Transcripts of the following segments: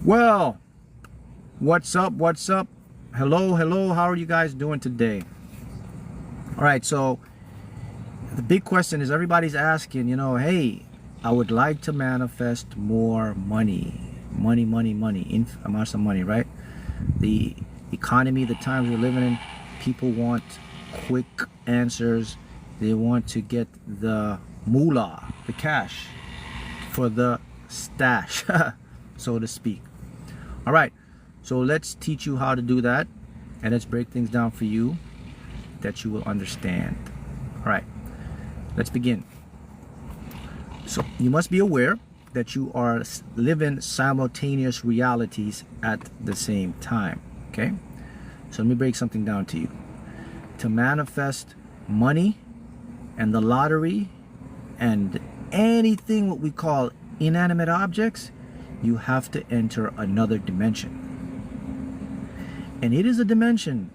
Well, what's up? What's up? Hello, hello. How are you guys doing today? All right, so the big question is everybody's asking, hey, I would like to manifest more money, amounts of money, right? The economy, the times we're living in, people want quick answers. They want to get the moolah, the cash for the stash, so to speak. All right, so let's teach you how to do that, and let's break things down for you that you will understand. All right, let's begin. So you must be aware that you are living simultaneous realities at the same time, okay? So let me break something down to you. To manifest money and the lottery and anything what we call inanimate objects, you have to enter another dimension. And it is a dimension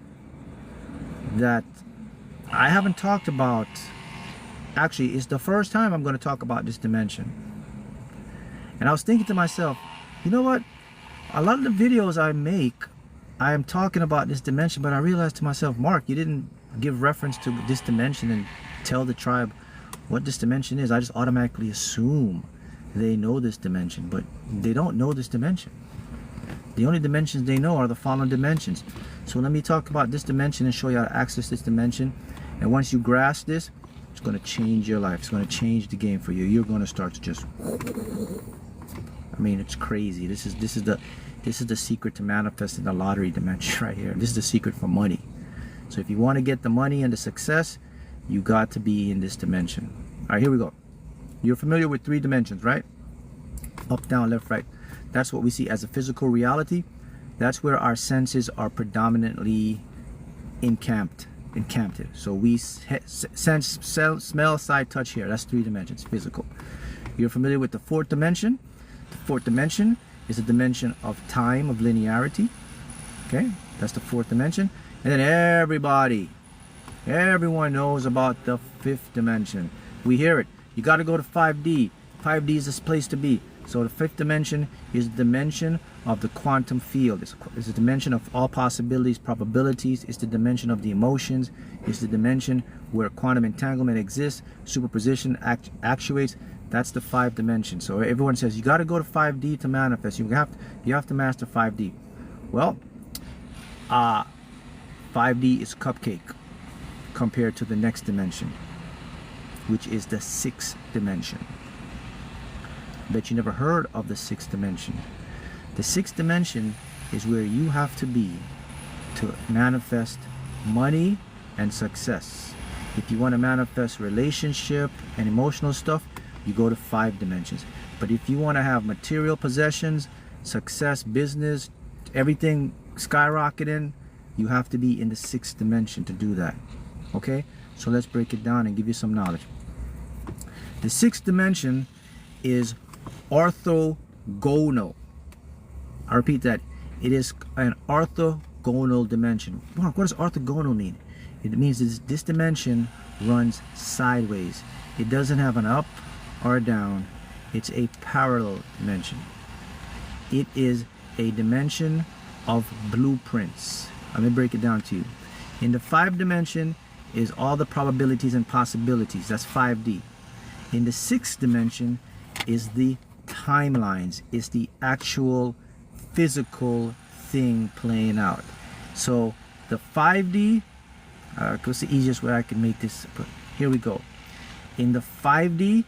that I haven't talked about. Actually, it's the first time I'm going to talk about this dimension. And I was thinking to myself, you know what? A lot of the videos I make, I am talking about this dimension, but I realized to myself, Mark, you didn't give reference to this dimension and tell the tribe what this dimension is. I just automatically assume they know this dimension, but they don't know this dimension. The only dimensions they know are the fallen dimensions. So let me talk about this dimension and show you how to access this dimension. And once you grasp this, it's going to change your life. It's going to change the game for you. You're going to start to just, I mean, it's crazy. This is the secret to manifesting the lottery dimension right here. This is the secret for money. So if you want to get the money and the success, you got to be in this dimension. All right, here we go. You're familiar with 3 dimensions, right? Up, down, left, right. That's what we see as a physical reality. That's where our senses are predominantly encamped. So we sense, smell, sight, touch, hear. That's 3 dimensions, physical. You're familiar with the 4th dimension. The 4th dimension is a dimension of time, of linearity. Okay, that's the 4th dimension. And then everyone knows about the 5th dimension. We hear it. You got to go to 5D. 5D is this place to be. So the 5th dimension is the dimension of the quantum field. It's a dimension of all possibilities, probabilities. It's the dimension of the emotions. It's the dimension where quantum entanglement exists, superposition actuates. That's the 5th dimension. So everyone says you got to go to 5D to manifest. You have to master 5D. Well, 5D is cupcake compared to the next dimension, which is the 6th dimension. Bet you never heard of the 6th dimension. The 6th dimension is where you have to be to manifest money and success. If you want to manifest relationship and emotional stuff, you go to 5 dimensions. But if you want to have material possessions, success, business, everything skyrocketing, you have to be in the 6th dimension to do that. Okay? So let's break it down and give you some knowledge. The 6th dimension is orthogonal. I repeat that. It is an orthogonal dimension. Mark, what does orthogonal mean? It means this dimension runs sideways. It doesn't have an up or a down. It's a parallel dimension. It is a dimension of blueprints. Let me break it down to you. In the 5th dimension is all the probabilities and possibilities. That's 5D. In the 6th dimension is the timelines. It's the actual physical thing playing out. So the 5D, what's the easiest way I can make this? Here we go. In the 5D,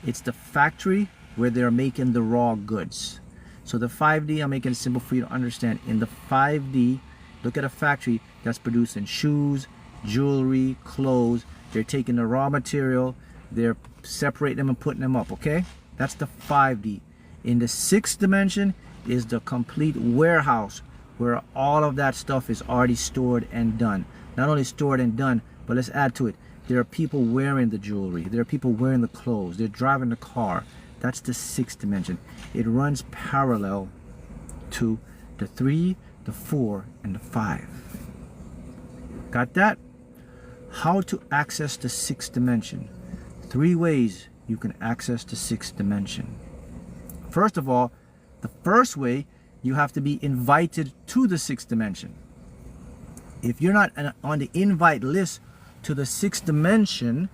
it's the factory where they're making the raw goods. So the 5D, I'm making it simple for you to understand. In the 5D, look at a factory that's producing shoes, jewelry, clothes. They're taking the raw material, they're separating them and putting them up, okay? That's the 5D. In the 6th dimension is the complete warehouse where all of that stuff is already stored and done. Not only stored and done, but let's add to it. There are people wearing the jewelry. There are people wearing the clothes. They're driving the car. That's the 6th dimension. It runs parallel to the 3, the 4, and the 5. Got that? How to access the 6th dimension. 3 ways you can access the 6th dimension. First of all, the first way you have to be invited to the sixth dimension. If you're not on the invite list to the sixth dimension,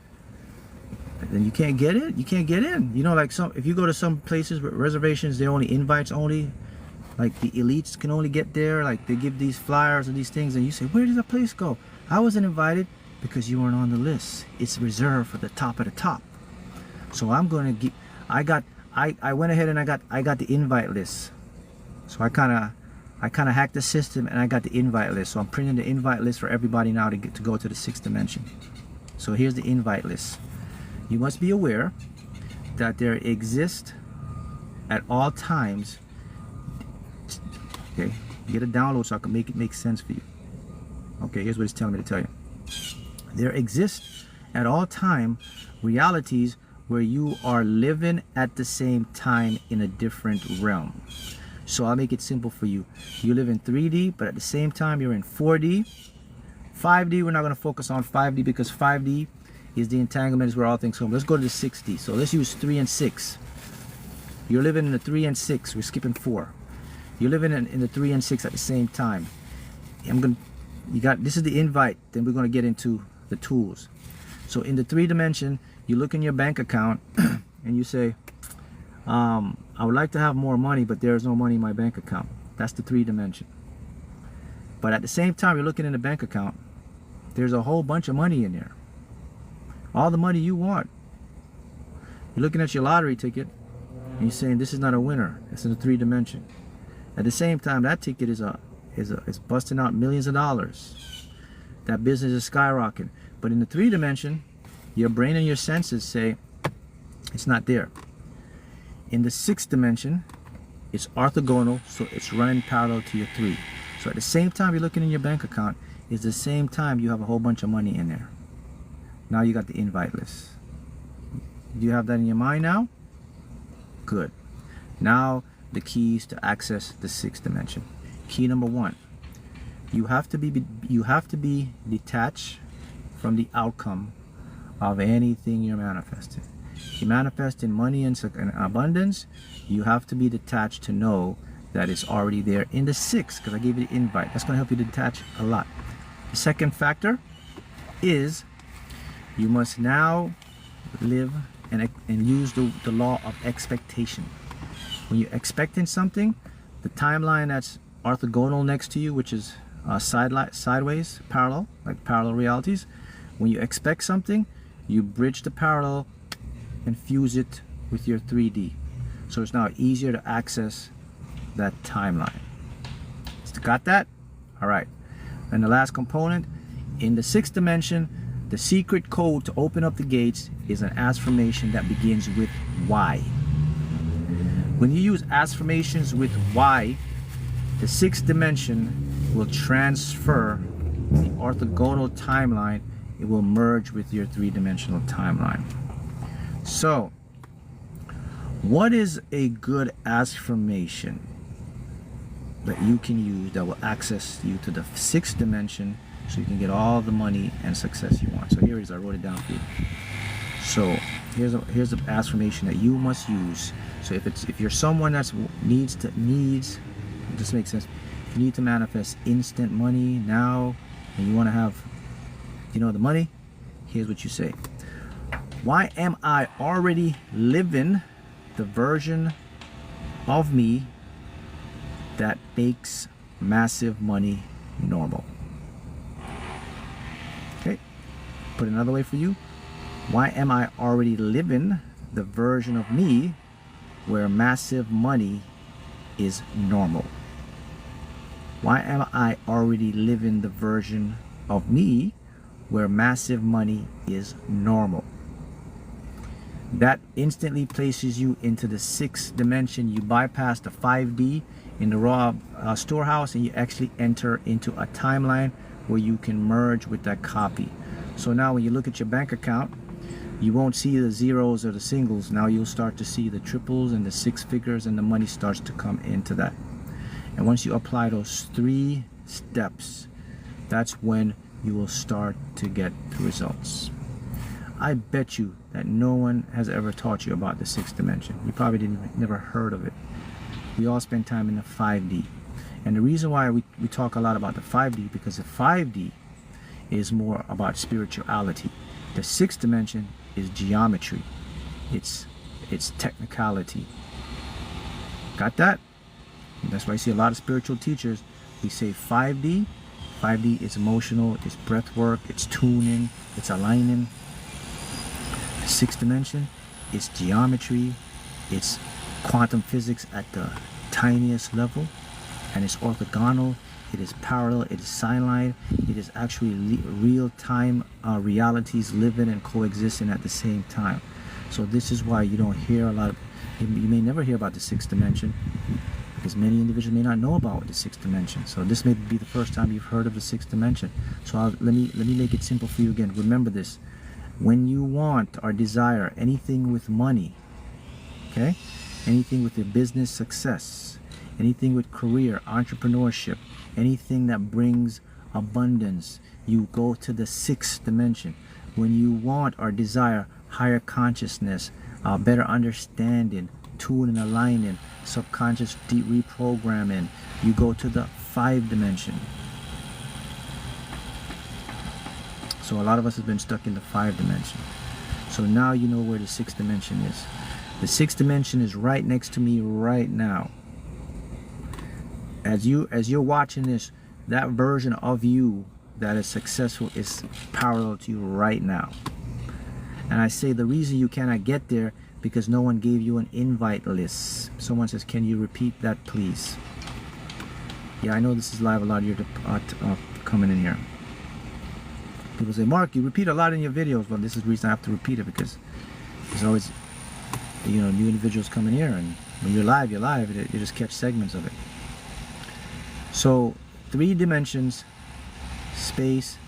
then you can't get in. You can't get in. You know, like if you go to some places with reservations, they're only invites only. Like the elites can only get there. Like they give these flyers and these things, and you say, where did that place go? I wasn't invited because you weren't on the list. It's reserved for the top of the top. So I'm going to get. I went ahead and I got the invite list. So I kind of hacked the system and I got the invite list. So I'm printing the invite list for everybody now to go to the sixth dimension. So here's the invite list. You must be aware that there exist at all times. Okay, get a download so I can make it make sense for you. Okay, here's what it's telling me to tell you. There exists at all time realities where you are living at the same time in a different realm. So I'll make it simple for you. You live in 3D, but at the same time you're in 4D. 5D, we're not going to focus on 5D because 5D is the entanglement, is where all things come. Let's go to the 6D. So let's use 3 and 6. You're living in the 3 and 6. We're skipping 4. You're living in the 3 and 6 at the same time. This is the invite. Then we're going to get into the tools. So in the 3 dimension, you look in your bank account and you say, I would like to have more money, but there's no money in my bank account. That's the 3 dimension. But at the same time, you're looking in the bank account, there's a whole bunch of money in there. All the money you want. You're looking at your lottery ticket and you're saying this is not a winner. It's in the 3 dimension. At the same time, that ticket is busting out millions of dollars. That business is skyrocketing. But in the 3 dimension, your brain and your senses say it's not there. In the 6th dimension, it's orthogonal, so it's running parallel to your 3. So at the same time you're looking in your bank account, it's the same time you have a whole bunch of money in there. Now you got the invite list. Do you have that in your mind now? Good. Now the keys to access the 6th dimension. Key number 1. You have to be detached from the outcome of anything you're manifesting. If you're manifesting money and abundance, you have to be detached to know that it's already there in the 6th, because I gave you the invite. That's going to help you to detach a lot. The second factor is you must now live and use the law of expectation. When you're expecting something, the timeline that's orthogonal next to you, which is sideways, parallel, like parallel realities. When you expect something, you bridge the parallel and fuse it with your 3D. So it's now easier to access that timeline. Got that? All right. And the last component, in the 6th dimension, the secret code to open up the gates is an affirmation that begins with Y. When you use affirmations with Y, the 6th dimension will transfer the orthogonal timeline. It will merge with your 3-dimensional timeline. So, what is a good affirmation that you can use that will access you to the 6th dimension so you can get all the money and success you want? So here it is. I wrote it down for you. So here's the affirmation that you must use. So if you're someone that needs, this makes sense. If you need to manifest instant money now, and you want to have, the money, here's what you say. Why am I already living the version of me that makes massive money normal? Okay, put it another way for you. Why am I already living the version of me where massive money is normal? Why am I already living the version of me where massive money is normal? That instantly places you into the 6th dimension. You bypass the 5D in the raw storehouse, and you actually enter into a timeline where you can merge with that copy. So now when you look at your bank account, you won't see the zeros or the singles. Now you'll start to see the triples and the 6 figures, and the money starts to come into that. And once you apply those 3 steps, that's when you will start to get the results. I bet you that no one has ever taught you about the 6th dimension. You probably never heard of it. we all spend time in the 5D. And the reason why we talk a lot about the 5D, because the 5D is more about spirituality. The 6th dimension is geometry. It's technicality. Got that? And that's why I see a lot of spiritual teachers, we say 5D. 5D is emotional, it's breath work, it's tuning, it's aligning. The 6th dimension is geometry, it's quantum physics at the tiniest level, and it's orthogonal, it is parallel, it is sideline, it is actually real-time realities living and coexisting at the same time. So this is why you don't hear a lot of, you may never hear about the 6th dimension, because many individuals may not know about the 6th dimension. So this may be the first time you've heard of the 6th dimension. So let me make it simple for you again. Remember this: when you want or desire anything with money, okay, anything with your business success, anything with career, entrepreneurship, anything that brings abundance, you go to the 6th dimension. When you want or desire higher consciousness, better understanding, tuning, aligning, subconscious deep reprogramming, you go to the 5th dimension. So a lot of us have been stuck in the 5th dimension. So now you know where the 6th dimension is. The 6th dimension is right next to me right now. As you're watching this, that version of you that is successful is parallel to you right now. And I say the reason you cannot get there, because no one gave you an invite list. Someone says, can you repeat that, please? Yeah, I know this is live. A lot of you are coming in here. People say, Mark, you repeat a lot in your videos. Well, this is the reason I have to repeat it, because there's always, you know, new individuals coming here, and when you're live, you just catch segments of it. So 3 dimensions: space,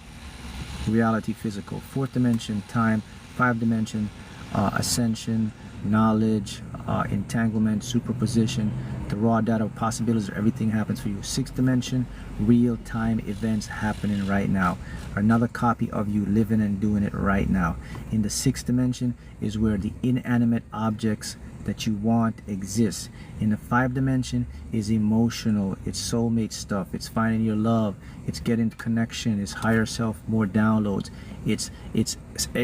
reality, physical. 4th dimension, time. 5th dimension, ascension, knowledge, entanglement, superposition, the raw data of possibilities, everything happens for you. 6th dimension, real-time events happening right now. Another copy of you living and doing it right now. In the 6th dimension is where the inanimate objects that you want exist. In the 5th dimension is emotional, it's soulmate stuff, it's finding your love, it's getting connection, it's higher self, more downloads, it's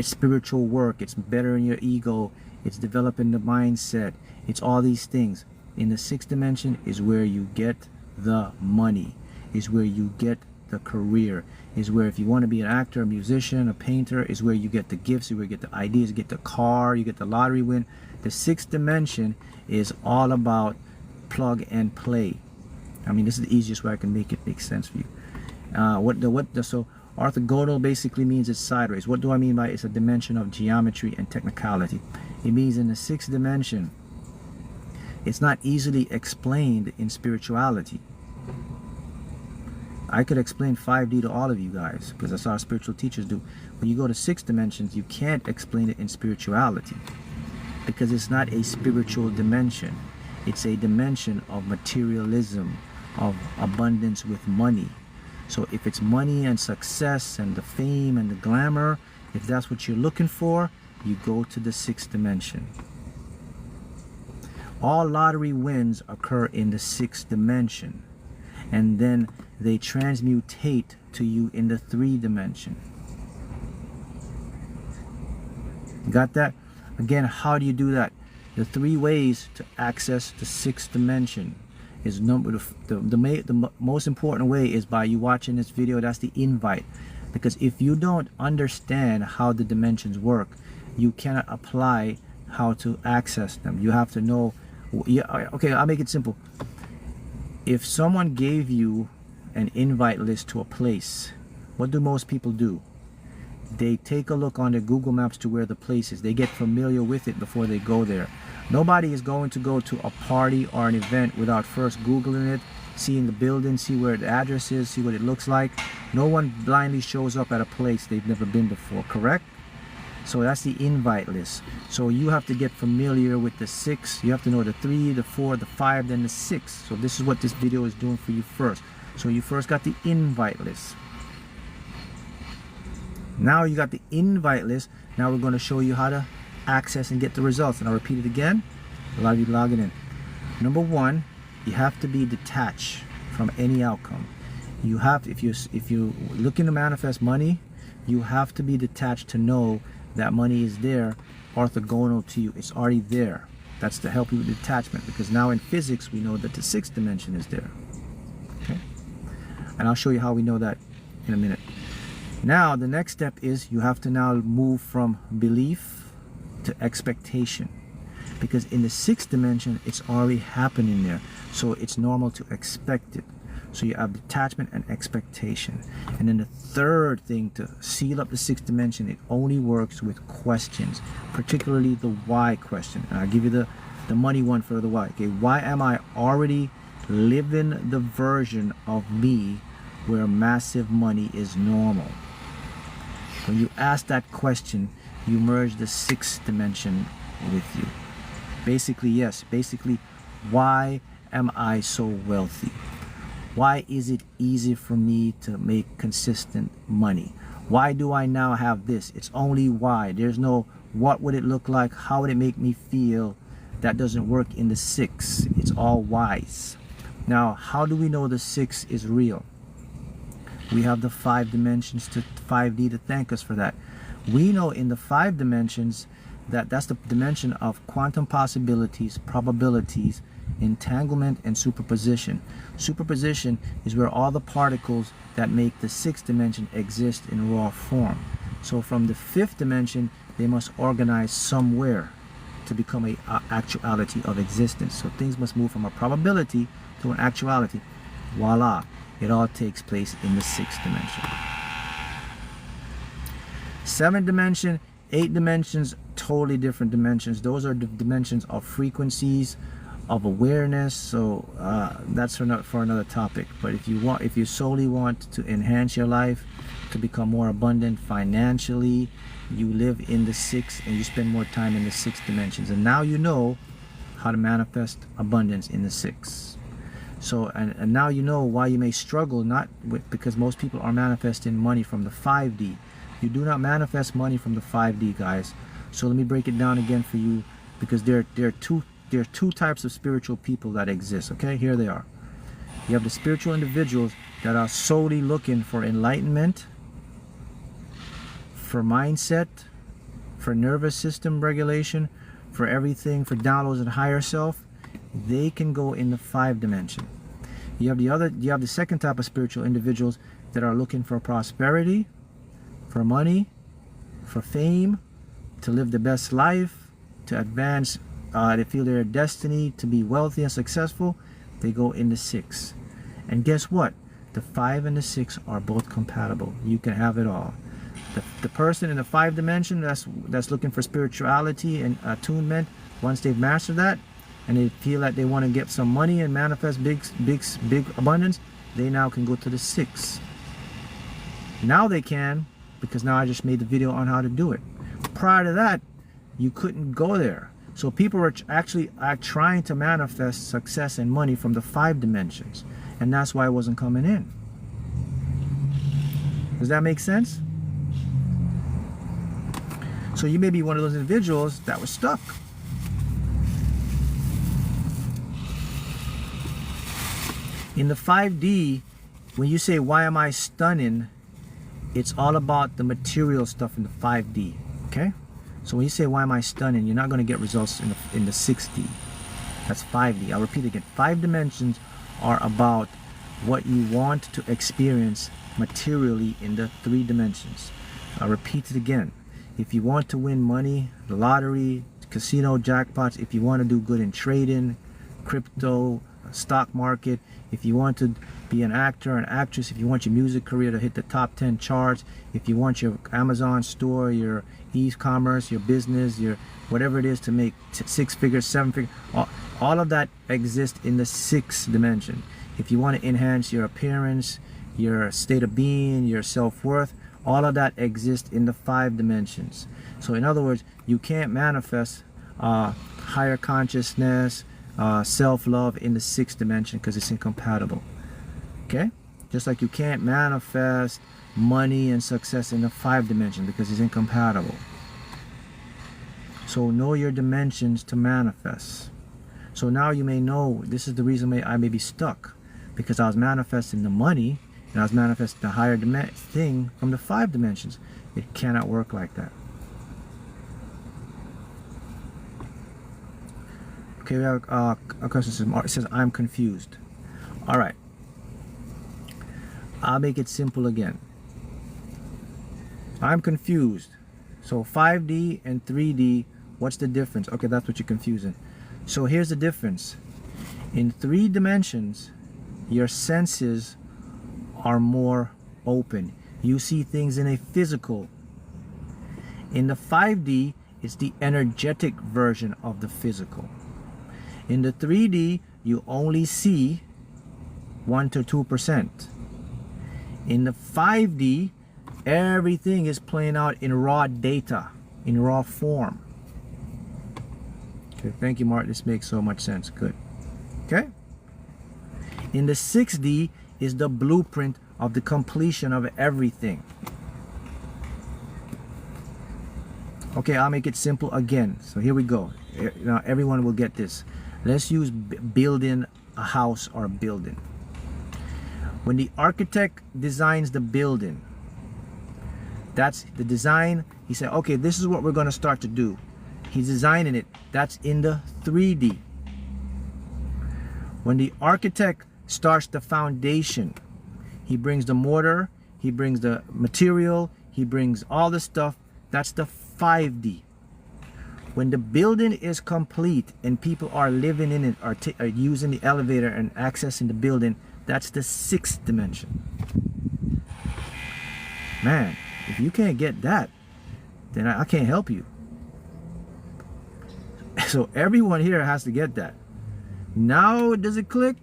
spiritual work, it's bettering your ego, it's developing the mindset, it's all these things. In the 6th dimension is where you get the money, is where you get the career, is where if you want to be an actor, a musician, a painter, is where you get the gifts, is where you get the ideas, you get the car, you get the lottery win. The 6th dimension is all about plug and play. I mean, this is the easiest way I can make it make sense for you. So orthogonal basically means it's sideways. What do I mean by it's a dimension of geometry and technicality? It means in the 6th dimension, it's not easily explained in spirituality. I could explain 5D to all of you guys, because that's how spiritual teachers do. When you go to 6 dimensions, you can't explain it in spirituality, because it's not a spiritual dimension. It's a dimension of materialism, of abundance with money. So if it's money and success and the fame and the glamour, if that's what you're looking for, you go to the 6th dimension. All lottery wins occur in the 6th dimension, and then they transmutate to you in the 3 dimension. Got that? Again, how do you do that? The 3 ways to access the 6th dimension is the most important way is by you watching this video. That's the invite, because if you don't understand how the dimensions work, you cannot apply how to access them. You have to know. Yeah, okay, I'll make it simple. If someone gave you an invite list to a place, what do most people do? They take a look on their Google Maps to where the place is. They get familiar with it before they go there. Nobody is going to go to a party or an event without first Googling it, seeing the building, see where the address is, see what it looks like. No one blindly shows up at a place they've never been before, correct? So that's the invite list. So you have to get familiar with the 6. You have to know the 3, the 4, the 5, then the 6. So this is what this video is doing for you first. So you first got the invite list. Now you got the invite list. Now we're going to show you how to access and get the results. And I'll repeat it again. A lot of you logging in. Number 1, you have to be detached from any outcome. You have to, if you're looking to manifest money, you have to be detached to know that money is there, orthogonal to you. It's already there. That's to help you with detachment, because now in physics we know that the sixth dimension is there. Okay, and I'll show you how we know that in a minute. Now the next step is you have to now move from belief to expectation, because in the sixth dimension it's already happening there, so it's normal to expect it. So you have detachment and expectation. And then the third thing to seal up the sixth dimension, it only works with questions, particularly the why question. And I'll give you the money one for the why. Okay, why am I already living the version of me where massive money is normal? When you ask that question, you merge the sixth dimension with you. Basically, yes, basically, why am I so wealthy? Why is it easy for me to make consistent money? Why do I now have this? It's only why. There's no what would it look like, how would it make me feel. That doesn't work in the six. It's all whys. Now, how do we know the six is real? We have the 5 dimensions to 5D to thank us for that. We know in the 5 dimensions that that's the dimension of quantum possibilities, probabilities, entanglement, and superposition. Superposition is where all the particles that make the 6th dimension exist in raw form. So from the 5th dimension, they must organize somewhere to become a actuality of existence. So things must move from a probability to an actuality. Voila, it all takes place in the 6th dimension. 7th dimension, 8 dimensions, totally different dimensions. Those are the dimensions of frequencies, of awareness. So that's for another topic. But if you solely want to enhance your life, to become more abundant financially, you live in the 6th and you spend more time in the 6th dimensions. And now you know how to manifest abundance in the 6th. So and now you know why you may struggle, not with, because most people are manifesting money from the 5D. You do not manifest money from the 5D, guys. So let me break it down again for you, because there are two types of spiritual people that exist. Okay, here they are. You have the spiritual individuals that are solely looking for enlightenment, for mindset, for nervous system regulation, for everything, for downloads and higher self. They can go in the 5 dimension. You have the second type of spiritual individuals that are looking for prosperity, for money, for fame, to live the best life, to advance, they feel their destiny, to be wealthy and successful. They go in the 6. And guess what? The 5 and the 6 are both compatible. You can have it all. The person in the 5 dimension that's looking for spirituality and attunement, once they've mastered that, and they feel like they want to get some money and manifest big abundance, they now can go to the 6. Now they can, because now I just made the video on how to do it. Prior to that, you couldn't go there. So people are actually trying to manifest success and money from the 5 dimensions, and that's why it wasn't coming in. Does that make sense? So you may be one of those individuals that was stuck. In the 5D, when you say, why am I stunning? It's all about the material stuff in the 5D, okay? So when you say, why am I stunning? You're not going to get results in the 6D. That's 5D. I'll repeat again. 5 dimensions are about what you want to experience materially in the 3 dimensions. I'll repeat it again. If you want to win money, the lottery, casino jackpots, if you want to do good in trading, crypto, stock market, if you want to be an actor, an actress, if you want your music career to hit the top 10 charts, if you want your Amazon store, your e-commerce, your business, your whatever it is to make 6 figures, 7 figures, all of that exists in the 6th dimension. If you want to enhance your appearance, your state of being, your self-worth, all of that exists in the 5 dimensions. So in other words, you can't manifest higher consciousness, self-love in the 6th dimension, because it's incompatible. Okay? Just like you can't manifest money and success in the 5 dimension because it's incompatible. So know your dimensions to manifest. So now you may know this is the reason I may be stuck, because I was manifesting the money and I was manifesting the higher thing from the 5 dimensions. It cannot work like that. Okay, we have a question. It says, I'm confused. All right. I'll make it simple again. I'm confused. So 5D and 3D, what's the difference? Okay, that's what you're confusing. So here's the difference. In 3 dimensions, your senses are more open. You see things in a physical. In the 5D, it's the energetic version of the physical. In the 3D, you only see 1 to 2%. In the 5D, everything is playing out in raw data, in raw form. Okay, thank you, Mark. This makes so much sense. Good. Okay. In the 6D is the blueprint of the completion of everything. Okay, I'll make it simple again. So here we go. Now everyone will get this. Let's use building a house or a building. When the architect designs the building, that's the design. He said, okay, this is what we're going to start to do. He's designing it. That's in the 3D. When the architect starts the foundation, he brings the mortar, he brings the material, he brings all the stuff. That's the 5D. When the building is complete and people are living in it, are using the elevator and accessing the building, that's the 6th dimension. Man, if you can't get that, then I can't help you. So everyone here has to get that. Now, does it click?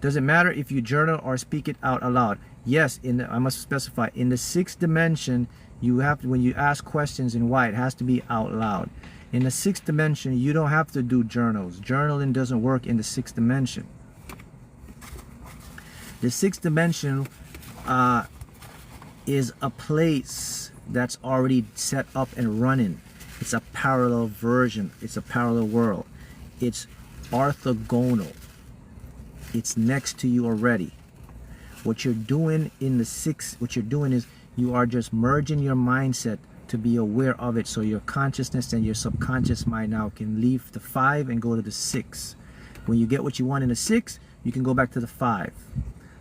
Does it matter if you journal or speak it out aloud? Yes, I must specify, in the 6th dimension, you have to, when you ask questions in white, it has to be out loud. In the 6th dimension, you don't have to do journals. Journaling doesn't work in the 6th dimension. The 6th dimension is a place that's already set up and running. It's a parallel version. It's a parallel world. It's orthogonal. It's next to you already. What you're doing in the 6th, what you're doing is you are just merging your mindset to be aware of it, so your consciousness and your subconscious mind now can leave the 5 and go to the 6. When you get what you want in the 6, you can go back to the 5.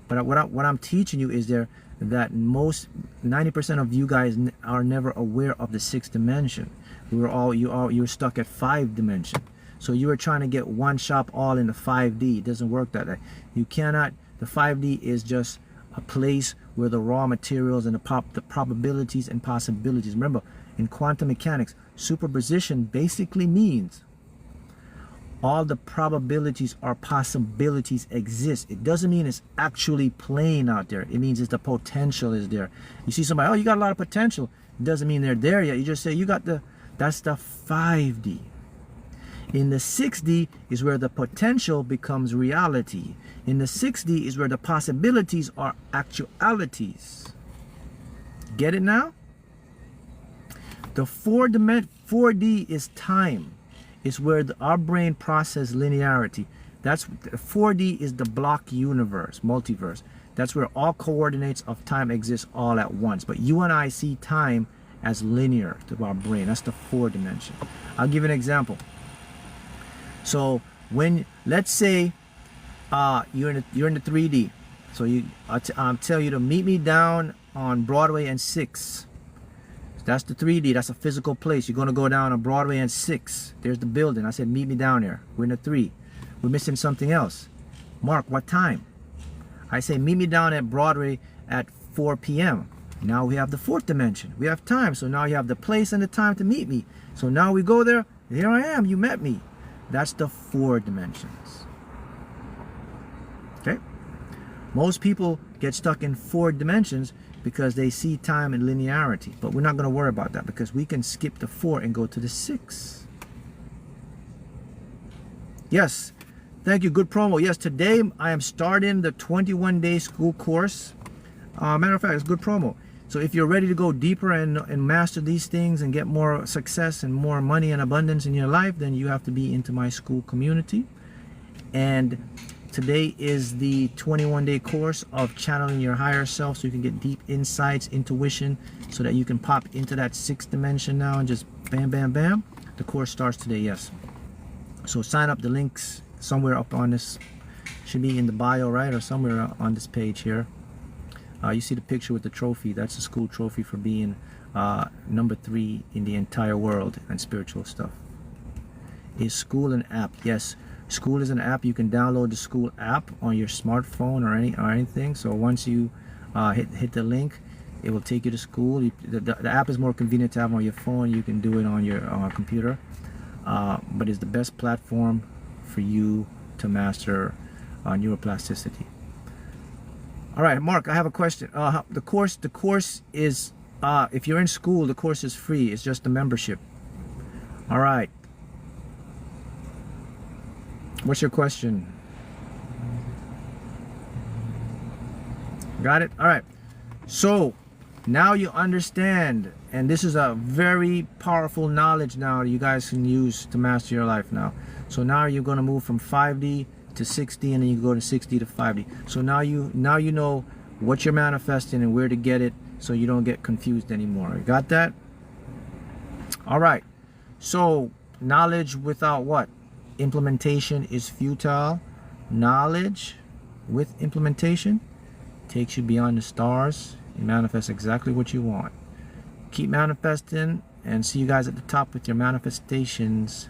But what I'm teaching you is that most 90% of you guys are never aware of the 6th dimension. You're stuck at 5 dimension. So you are trying to get one shop all in the 5D. It doesn't work that way. You cannot. The 5D is just a place where the raw materials and the probabilities and possibilities. Remember, in quantum mechanics, superposition basically means all the probabilities or possibilities exist. It doesn't mean it's actually playing out there. It means the potential is there. You see somebody, oh, you got a lot of potential. It doesn't mean they're there yet. You just say, that's the 5D. In the 6D is where the potential becomes reality. In the 6D is where the possibilities are actualities. Get it now? The 4D is time. It's where our brain processes linearity. That's 4D is the block universe, multiverse. That's where all coordinates of time exist all at once. But you and I see time as linear to our brain. That's the 4th dimension. I'll give an example. So when, let's say you're in the 3D, so I tell you to meet me down on Broadway and 6. That's the 3D. That's a physical place. You're going to go down on Broadway and 6. There's the building. I said, meet me down there. We're in the 3. We're missing something else. Mark, what time? I say, meet me down at Broadway at 4 p.m. Now we have the 4th dimension. We have time. So now you have the place and the time to meet me. So now we go there. Here I am. You met me. That's the 4 dimensions. Okay? Most people get stuck in 4 dimensions because they see time and linearity. But we're not going to worry about that because we can skip the 4 and go to the 6. Yes. Thank you. Good promo. Yes, today I am starting the 21-day school course. Matter of fact, it's good promo. So if you're ready to go deeper and master these things and get more success and more money and abundance in your life, then you have to be into my school community. And today is the 21-day course of channeling your higher self, so you can get deep insights, intuition, so that you can pop into that 6th dimension now and just bam, bam, bam. The course starts today, yes. So sign up. The links somewhere up on this, should be in the bio, right, or somewhere on this page here. You see the picture with the trophy. That's the school trophy for being number 3 in the entire world and spiritual stuff. Is school an app? Yes, school is an app. You can download the school app on your smartphone or anything. So once you hit the link, it will take you to school. The app is more convenient to have on your phone. You can do it on your computer, but it's the best platform for you to master neuroplasticity. All right, Mark, I have a question. The course is, if you're in school, the course is free. It's just a membership. All right. What's your question? Got it? All right. So now you understand, and this is a very powerful knowledge now you guys can use to master your life now. So now you're going to move from 5D to 6D, and then you go to 6D to 5D. So now you know what you're manifesting and where to get it, so you don't get confused anymore. You got that? All right. So knowledge without what? Implementation is futile. Knowledge with implementation takes you beyond the stars. You manifest exactly what you want. Keep manifesting, and see you guys at the top with your manifestations.